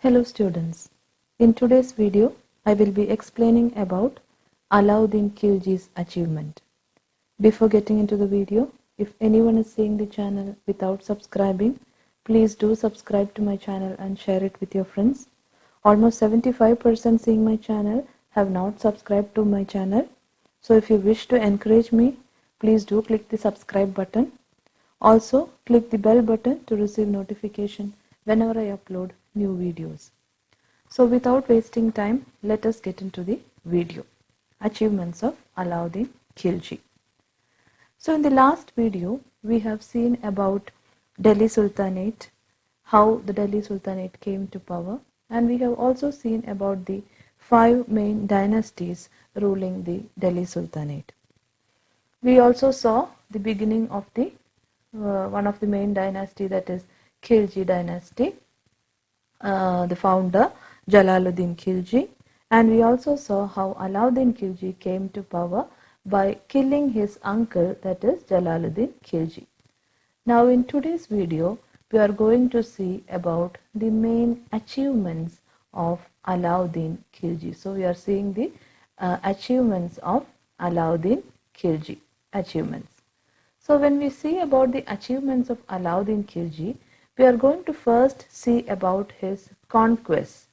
Hello students, in today's video I will be explaining about Alauddin Khilji's achievement. Before getting into the video, if anyone is seeing the channel without subscribing, please do subscribe to my channel and share it with your friends. Almost 75% seeing my channel have not subscribed to my channel. So if you wish to encourage me, please do click the subscribe button. Also, click the bell button to receive notification whenever I upload new videos. So without wasting time, let us get into the video. Achievements of Alauddin Khilji. So in the last video, we have seen about Delhi Sultanate, how the Delhi Sultanate came to power, and we have also seen about the 5 main dynasties ruling the Delhi Sultanate. We also saw the beginning of the one of the main dynasty, that is Khilji dynasty, the founder Jalaluddin Khilji, and we also saw how Alauddin Khilji came to power by killing his uncle, that is Jalaluddin Khilji. Now in today's video we are going to see about the main achievements of Alauddin Khilji. So we are seeing the achievements of Alauddin Khilji achievements. So when we see about the achievements of Alauddin Khilji, we are going to first see about his conquests.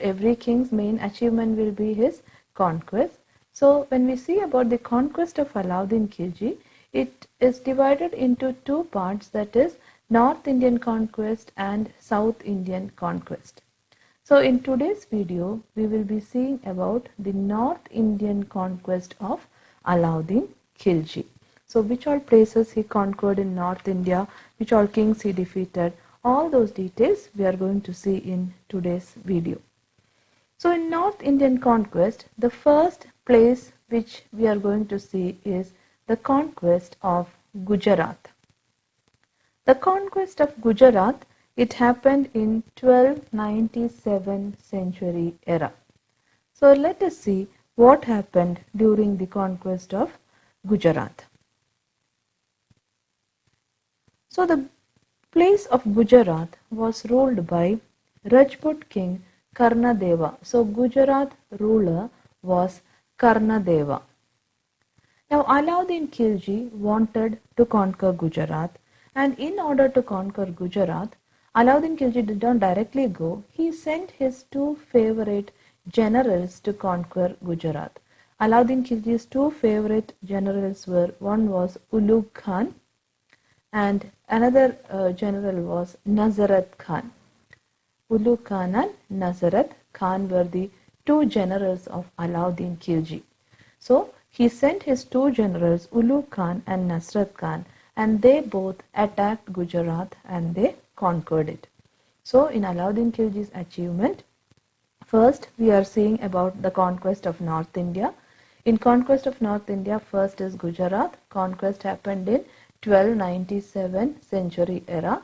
Every king's main achievement will be his conquest. So when we see about the conquest of Alauddin Khilji, it is divided into two parts, that is North Indian conquest and South Indian conquest. So in today's video, we will be seeing about the North Indian conquest of Alauddin Khilji. So which all places he conquered in North India, which all kings he defeated, all those details we are going to see in today's video. So in North Indian conquest, the first place which we are going to see is the conquest of Gujarat. The conquest of Gujarat, it happened in 1297 century era. So let us see what happened during the conquest of Gujarat. So the place of Gujarat was ruled by Rajput king Karnadeva. So Gujarat ruler was Karnadeva. Now Alauddin Khilji wanted to conquer Gujarat, and in order to conquer Gujarat, Alauddin Khilji did not directly go. He sent his two favorite generals to conquer Gujarat. Alauddin Khilji's two favorite generals were, one was Ulugh Khan and another general was Nazarat Khan. Ulugh Khan and Nazarat Khan were the two generals of Alauddin Khilji. So he sent his two generals, Ulugh Khan and Nazarat Khan, and they both attacked Gujarat and they conquered it. So in Alauddin Khilji's achievement, first we are seeing about the conquest of North India. In conquest of North India, first is Gujarat. Conquest happened in 1297 century era,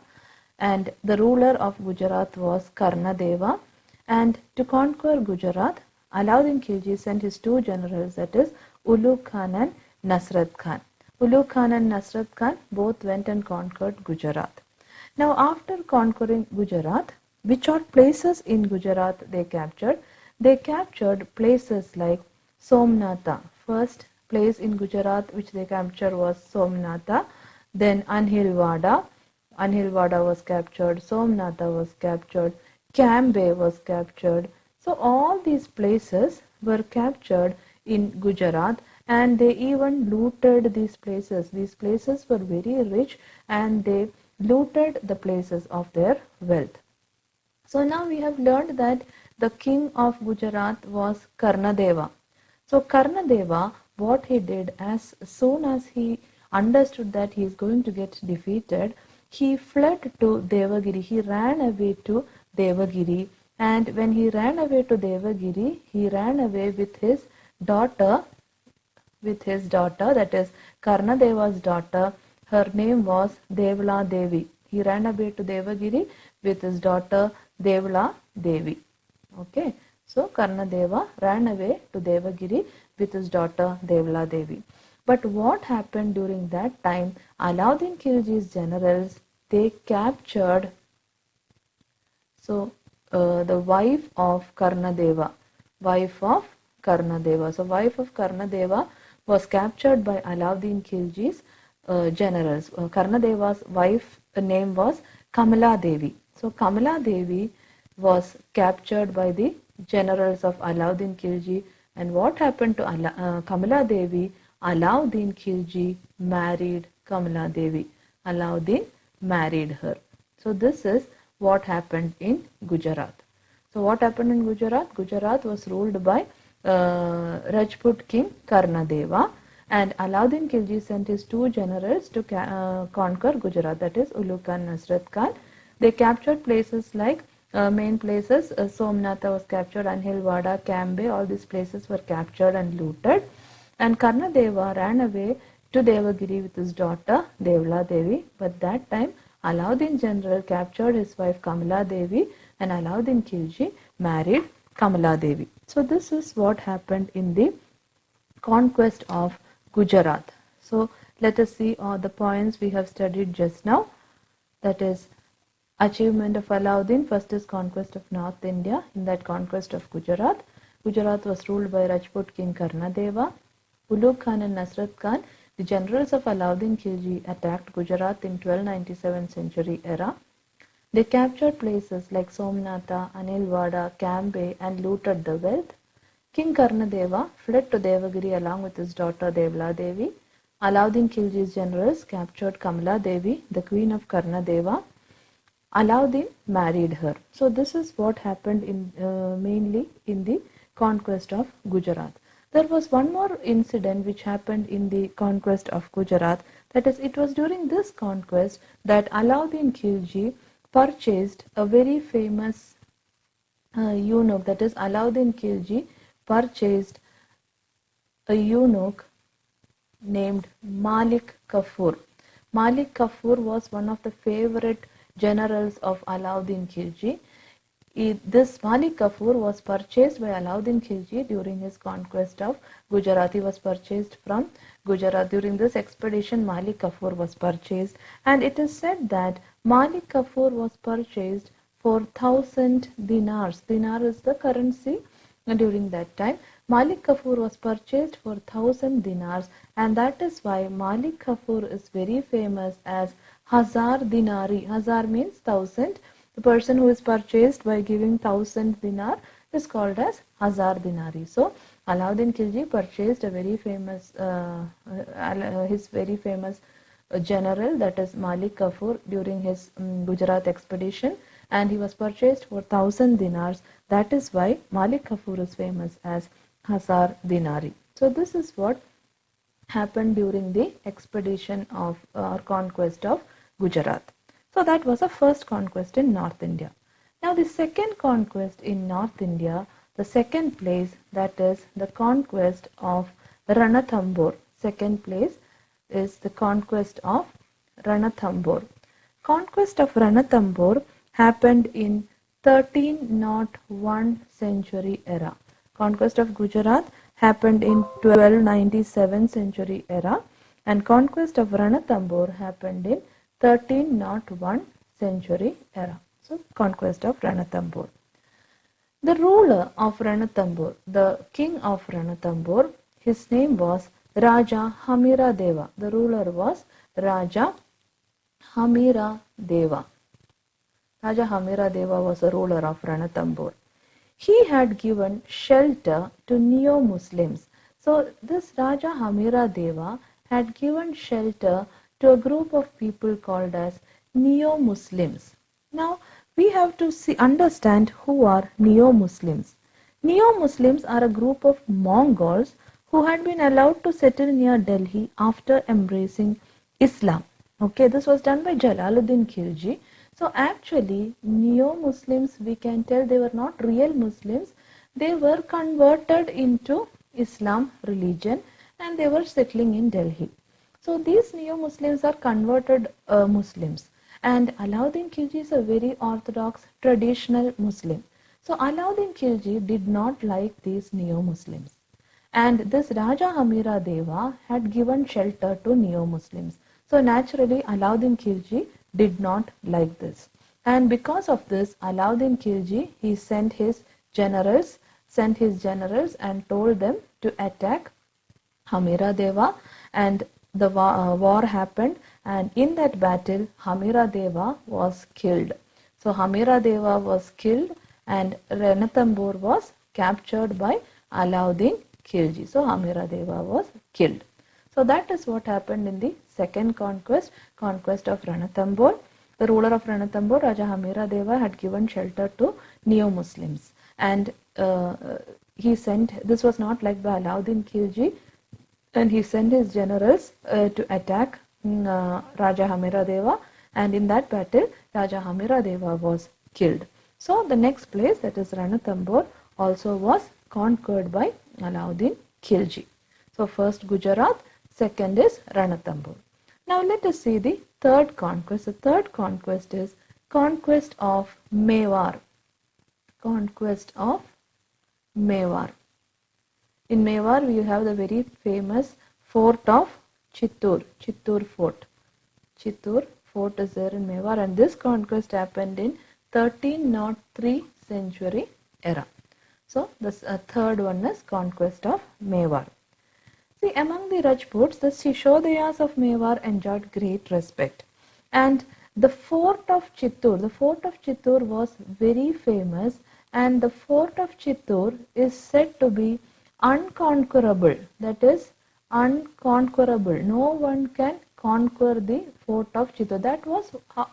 and the ruler of Gujarat was Karnadeva. And to conquer Gujarat, Alauddin Khilji sent his two generals, that is Ulugh Khan and Nazarat Khan. Ulugh Khan and Nazarat Khan both went and conquered Gujarat. Now after conquering Gujarat, which are places in Gujarat they captured? They captured places like Somnatha. First place in Gujarat which they captured was Somnatha. Then Anhilwada. Anhilwada was captured. Somnatha was captured. Cambay was captured. So all these places were captured in Gujarat, and they even looted these places. These places were very rich and they looted the places of their wealth. So now we have learned that the king of Gujarat was Karnadeva. So Karnadeva, what he did, as soon as he understood that he is going to get defeated, he fled to Devagiri. He ran away to Devagiri, and when he ran away to Devagiri, he ran away with his daughter, that is Karnadeva's daughter. Her name was Devla Devi. He ran away to Devagiri with his daughter Devla Devi. Okay, so Karnadeva ran away to Devagiri with his daughter Devla Devi. But what happened during that time? Alauddin Khilji's generals, they captured, so the wife of Karnadeva. Wife of Karnadeva. So wife of Karnadeva was captured by Alauddin Khilji's generals. Karnadeva's wife name was Kamala Devi. So Kamala Devi was captured by the generals of Alauddin Khilji. And what happened to Kamala Devi? Alauddin Khilji married Kamala Devi. Alauddin married her. So this is what happened in Gujarat. So what happened in Gujarat? Gujarat was ruled by Rajput king Karnadeva, and Alauddin Khilji sent his two generals to conquer Gujarat, that is Ulugh Khan, Nasrat Khan. They captured places like main places, Somnath was captured, Anhilwada, Cambay, all these places were captured and looted. And Karnadeva ran away to Devagiri with his daughter Devla Devi, but that time Alauddin general captured his wife Kamala Devi, and Alauddin Khilji married Kamala Devi. So this is what happened in the conquest of Gujarat. So let us see all the points we have studied just now. That is achievement of Alauddin. First is conquest of North India. In that conquest of Gujarat, Gujarat was ruled by Rajput king Karnadeva. Ulugh Khan and Nasrat Khan, the generals of Alauddin Khilji, attacked Gujarat in 1297 century era. They captured places like Somnatha, Anilwada, Cambay and looted the wealth. King Karnadeva fled to Devagiri along with his daughter Devla Devi. Alauddin Khilji's generals captured Kamala Devi, the queen of Karnadeva. Alauddin married her. So this is what happened mainly in the conquest of Gujarat. There was one more incident which happened in the conquest of Gujarat. That is, it was during this conquest that Alauddin Khilji purchased a very famous eunuch. That is, Alauddin Khilji purchased a eunuch named Malik Kafur. Malik Kafur was one of the favorite generals of Alauddin Khilji. This Malik Kafur was purchased by Alauddin Khilji during his conquest of Gujarat. He was purchased from Gujarat. During this expedition, Malik Kafur was purchased, and it is said that Malik Kafur was purchased for 1,000 dinars. Dinar is the currency during that time. Malik Kafur was purchased for 1,000 dinars, and that is why Malik Kafur is very famous as Hazar Dinari. Hazar means 1,000. The person who is purchased by giving 1,000 dinar is called as Hazar Dinari. So Alauddin Khilji purchased a very famous, his very famous general, that is Malik Kafur, during his Gujarat expedition, and he was purchased for 1,000 dinars. That is why Malik Kafur is famous as Hazar Dinari. So this is what happened during the expedition of conquest of Gujarat. So that was the first conquest in North India. Now the second conquest in North India, the second place, that is the conquest of Ranthambore. Second place is the conquest of Ranthambore. Conquest of Ranthambore happened in 1301 century era. Conquest of Gujarat happened in 1297 century era, and conquest of Ranthambore happened in 1301 century era. So conquest of Ranthambore. The ruler of Ranthambore, the king of Ranthambore, his name was Raja Hamira Deva. The ruler was Raja Hamira Deva. Raja Hamira Deva was the ruler of Ranthambore. He had given shelter to neo-Muslims. So this Raja Hamira Deva had given shelter to a group of people called as neo-Muslims. Now we have to understand who are neo-Muslims. Neo-Muslims are a group of Mongols who had been allowed to settle near Delhi after embracing Islam. Okay, this was done by Jalaluddin Khilji. So actually, neo-Muslims, we can tell they were not real Muslims. They were converted into Islam religion and they were settling in Delhi. So these neo-Muslims are converted Muslims, and Alauddin Khilji is a very orthodox traditional Muslim. So Alauddin Khilji did not like these neo-Muslims, and this Raja Hamira Deva had given shelter to neo-Muslims. So naturally Alauddin Khilji did not like this. And because of this, Alauddin Khilji, he sent his generals and told them to attack Hamira Deva, and the war happened, and in that battle Hamira Deva was killed. So Hamira Deva was killed and Ranthambore was captured by Alauddin Khilji. So Hamira Deva was killed. So that is what happened in the second conquest of Ranthambore. The ruler of Ranthambore, Raja Hamira Deva, had given shelter to neo-Muslims, and he sent, this was not like by Alauddin Khilji, and he sent his generals to attack Raja Hamira Deva, and in that battle Raja Hamira Deva was killed. So the next place, that is Ranthambore, also was conquered by Alauddin Khilji. So first Gujarat, second is Ranthambore. Now let us see the third conquest. The third conquest is conquest of Mewar. Conquest of Mewar. In Mewar, we have the very famous fort of Chittoor, Chittoor Fort. Chittoor Fort is there in Mewar, and this conquest happened in 1303 century era. So, the third one is conquest of Mewar. See, among the Rajputs, the Sishodayas of Mewar enjoyed great respect. And the fort of Chittoor was very famous, and the fort of Chittoor is said to be unconquerable. That is unconquerable. No one can conquer the fort of Chittoor. That was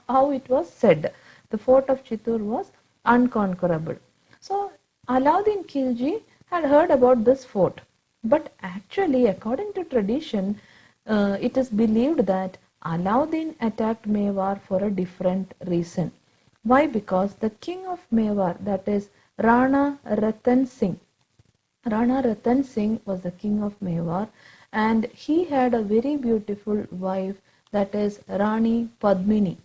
how it was said. The fort of Chittoor was unconquerable. So Alauddin Khilji had heard about this fort, but actually, according to tradition, it is believed that Alauddin attacked Mewar for a different reason. Why? Because the king of Mewar, that is Rana Ratan Singh. Rana Ratan Singh was the king of Mewar, and he had a very beautiful wife, that is Rani Padmini.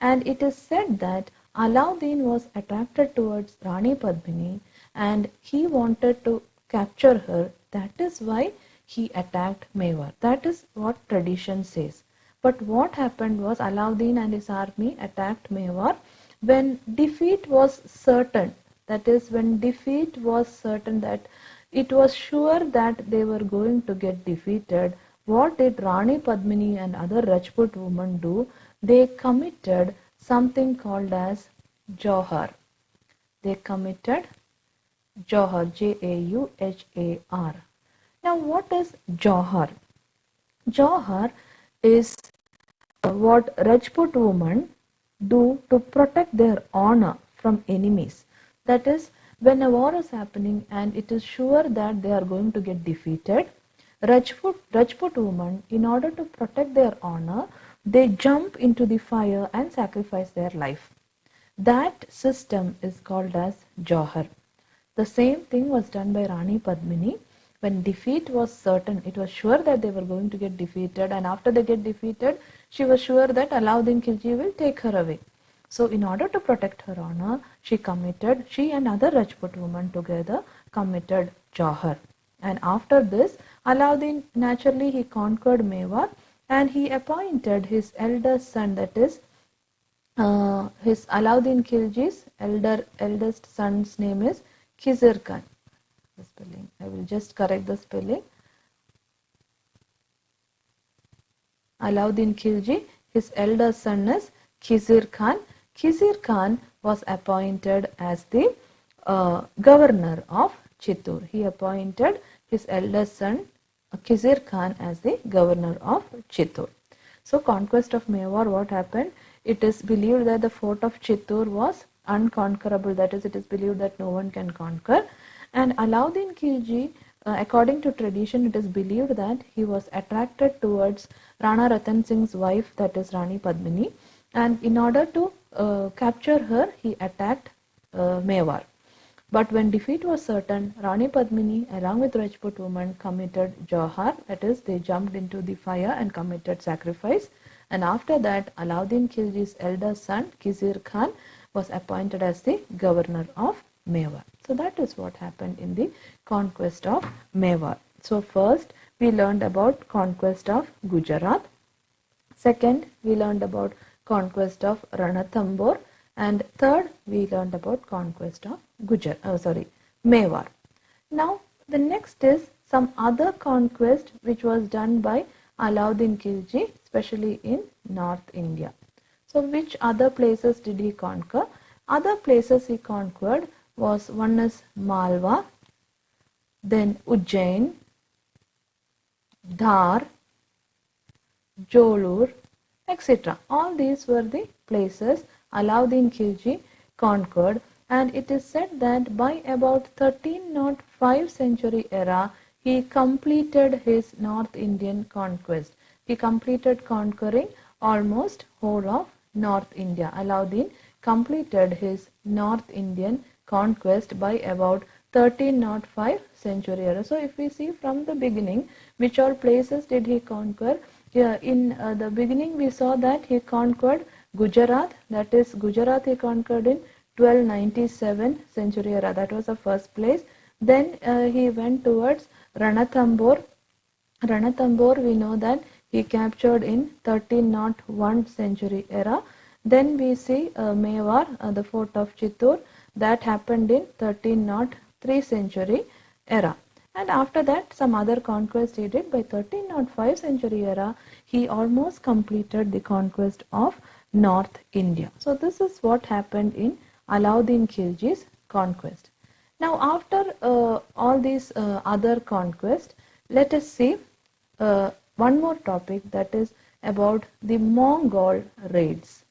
And it is said that Alauddin was attracted towards Rani Padmini and he wanted to capture her. That is why he attacked Mewar. That is what tradition says. But what happened was Alauddin and his army attacked Mewar when defeat was certain. That is, when defeat was certain, that it was sure that they were going to get defeated. What did Rani Padmini and other Rajput women do? They committed something called as Jauhar. They committed Jauhar, Jauhar. Now what is Jauhar? Jauhar is what Rajput women do to protect their honor from enemies. That is, when a war is happening and it is sure that they are going to get defeated, Rajput women, in order to protect their honor, they jump into the fire and sacrifice their life. That system is called as Jauhar. The same thing was done by Rani Padmini. When defeat was certain, it was sure that they were going to get defeated, and after they get defeated, she was sure that Alauddin Khilji will take her away. So in order to protect her honor, she and other Rajput women together committed Jauhar. And after this, Alauddin, naturally, he conquered Mewar and he appointed his eldest son, that is his Alauddin Khilji's eldest son's name is Khizr Khan. The spelling, I will just correct the spelling. Alauddin Khilji, his eldest son is Khizr Khan. Khizr Khan was appointed as the governor of Chittoor. He appointed his eldest son Khizr Khan as the governor of Chittoor. So conquest of Mewar, what happened? It is believed that the fort of Chittoor was unconquerable. That is, it is believed that no one can conquer. And Alauddin Khilji, according to tradition, it is believed that he was attracted towards Rana Ratan Singh's wife, that is Rani Padmini, and in order to capture her, he attacked Mewar. But when defeat was certain, Rani Padmini along with Rajput women committed Jauhar, that is, they jumped into the fire and committed sacrifice. And after that, Alauddin Khilji's elder son Khizr Khan was appointed as the governor of Mewar. So that is what happened in the conquest of Mewar. So first we learned about conquest of Gujarat. Second, we learned about conquest of Ranthambore, and third we learned about conquest of Mewar. Now the next is some other conquest which was done by Alauddin Khilji, especially in North India. So which other places did he conquer? Other places he conquered was, one is Malwa, then Ujjain, Dhar, Jolur, etc. All these were the places Alauddin Khilji conquered, and it is said that by about 1305 century era he completed his North Indian conquest. He completed conquering almost whole of North India. Alauddin completed his North Indian conquest by about 1305 century era. So if we see from the beginning, which all places did he conquer? In the beginning we saw that he conquered Gujarat, that is Gujarat he conquered in 1297 century era. That was the first place. Then he went towards Ranthambore. Ranthambore we know that he captured in 1301 century era. Then we see Mewar, the fort of Chittor, that happened in 1303 century era. And after that some other conquest he did. By 1305 century era he almost completed the conquest of North India. So this is what happened in Alauddin Khilji's conquest. Now after all these other conquests, let us see one more topic, that is about the Mongol raids.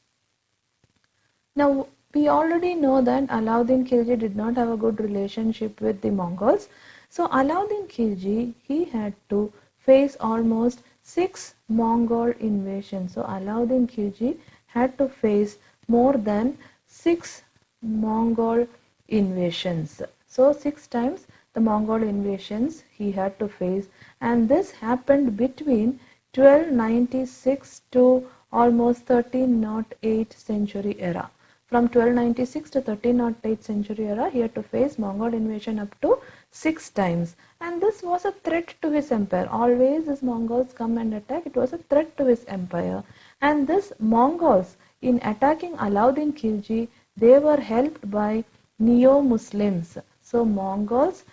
Now we already know that Alauddin Khilji did not have a good relationship with the Mongols. So Alauddin Khilji, he had to face almost 6 Mongol invasions. So Alauddin Khilji had to face more than 6 Mongol invasions. So 6 times the Mongol invasions he had to face, and this happened between 1296 to almost 1308 century era. From 1296 to 1308 century era he had to face Mongol invasion up to 6 times, and this was a threat to his empire. Always these Mongols come and attack. It was a threat to his empire, and this Mongols, in attacking Alauddin Khilji, they were helped by Neo-Muslims. So Mongols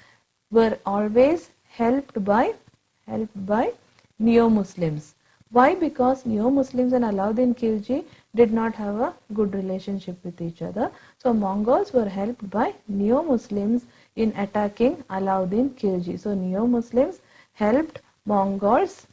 were always helped by Neo-Muslims. Why? Because Neo-Muslims and Alauddin Khilji did not have a good relationship with each other. So Mongols were helped by Neo-Muslims in attacking Alauddin Khilji. So Neo-Muslims helped Mongols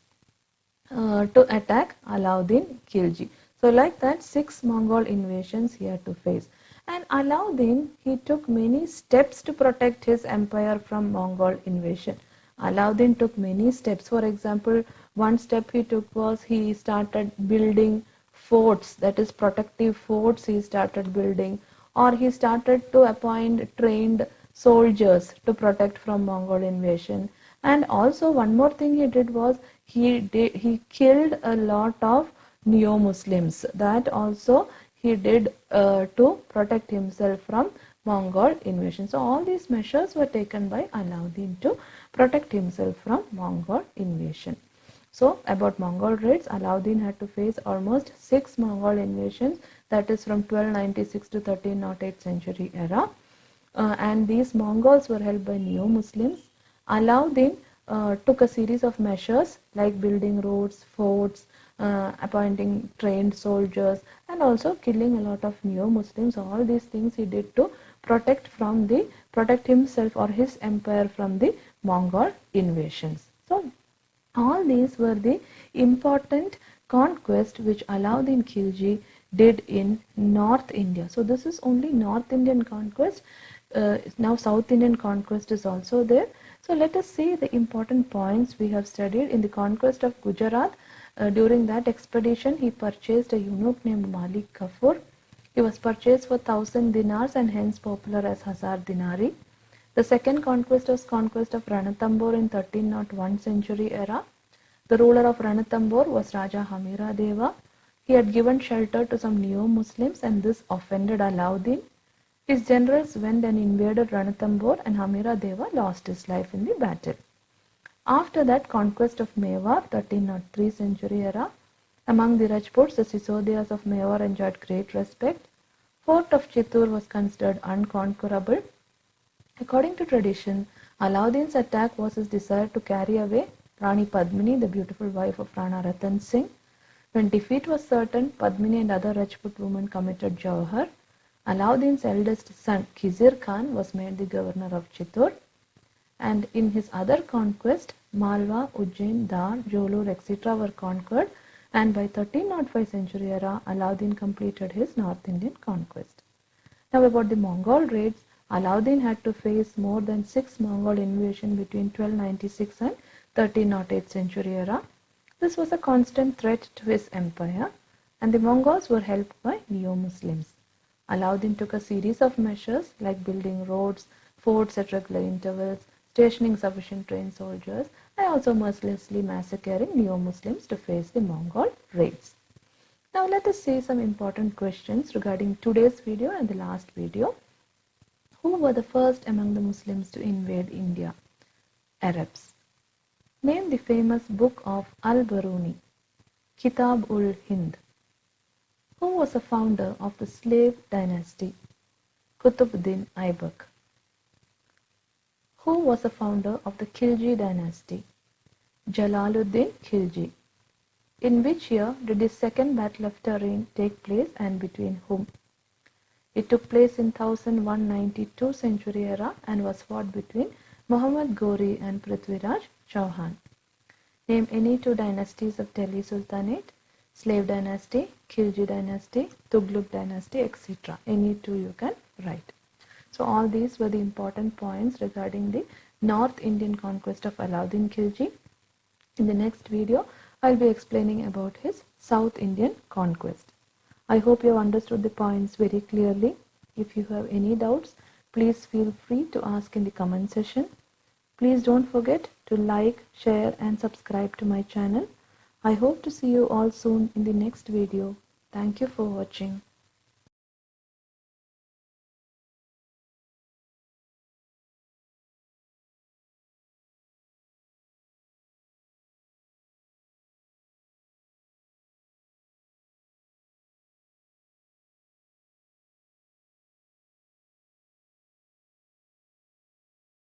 to attack Alauddin Khilji. So like that 6 Mongol invasions he had to face. And Alauddin, he took many steps to protect his empire from Mongol invasion. Alauddin took many steps. For example, one step he took was he started building forts, that is protective forts he started building, or he started to appoint trained soldiers to protect from Mongol invasion. And also one more thing he did was he killed a lot of Neo-Muslims. That also he did to protect himself from Mongol invasion. So all these measures were taken by Alauddin to protect himself from Mongol invasion. So about Mongol raids, Alauddin had to face almost 6 Mongol invasions, that is from 1296 to 1308 century era. And these Mongols were held by Neo-Muslims. Alauddin took a series of measures like building roads, forts, appointing trained soldiers, and also killing a lot of Neo-Muslims. All these things he did to protect himself or his empire from the Mongol invasions. So all these were the important conquest which Alauddin Khilji did in North India. So this is only North Indian conquest. Now South Indian conquest is also there. So let us see the important points we have studied. In the conquest of Gujarat, during that expedition he purchased a eunuch named Malik Kafur. He was purchased for 1000 dinars and hence popular as Hazar Dinari. The second conquest was conquest of Ranthambore in 1301 century era. The ruler of Ranthambore was Raja Hamira Deva. He had given shelter to some Neo-Muslims and this offended Alauddin. His generals went and invaded Ranthambore and Hamira Deva lost his life in the battle. After that, conquest of Mewar, 1303 century era. Among the Rajputs, the Sisodias of Mewar enjoyed great respect. Fort of Chittor was considered unconquerable. According to tradition, Alauddin's attack was his desire to carry away Rani Padmini, the beautiful wife of Rana Ratan Singh. When defeat was certain, Padmini and other Rajput women committed Jawhar. Alauddin's eldest son, Khizr Khan, was made the governor of Chittor. And in his other conquest, Malwa, Ujjain, Dar, Jolur, etc. were conquered, and by 1305 century era, Alauddin completed his North Indian conquest. Now about the Mongol raids, Alauddin had to face more than 6 Mongol invasions between 1296 and 1308 century era. This was a constant threat to his empire, and the Mongols were helped by Neo-Muslims. Alauddin took a series of measures like building roads, forts at regular intervals, stationing sufficient trained soldiers, and also mercilessly massacring Neo-Muslims to face the Mongol raids. Now let us see some important questions regarding today's video and the last video. Who were the first among the Muslims to invade India? Arabs. Name the famous book of Al-Biruni, Kitab-ul-Hind. Who was the founder of the slave dynasty? Qutb-ud-Din Aibak. Who was the founder of the Khilji dynasty? Jalaluddin Khilji. In which year did the Second Battle of Tarin take place and between whom? It took place in 1192 century era and was fought between Muhammad Ghori and Prithviraj Chauhan. Name any 2 dynasties of Delhi Sultanate: Slave dynasty, Khilji dynasty, Tughlaq dynasty, etc. Any 2 you can write. So all these were the important points regarding the North Indian conquest of Alauddin Khilji. In the next video, I'll be explaining about his South Indian conquest. I hope you have understood the points very clearly. If you have any doubts, please feel free to ask in the comment section. Please don't forget to like, share and subscribe to my channel. I hope to see you all soon in the next video. Thank you for watching.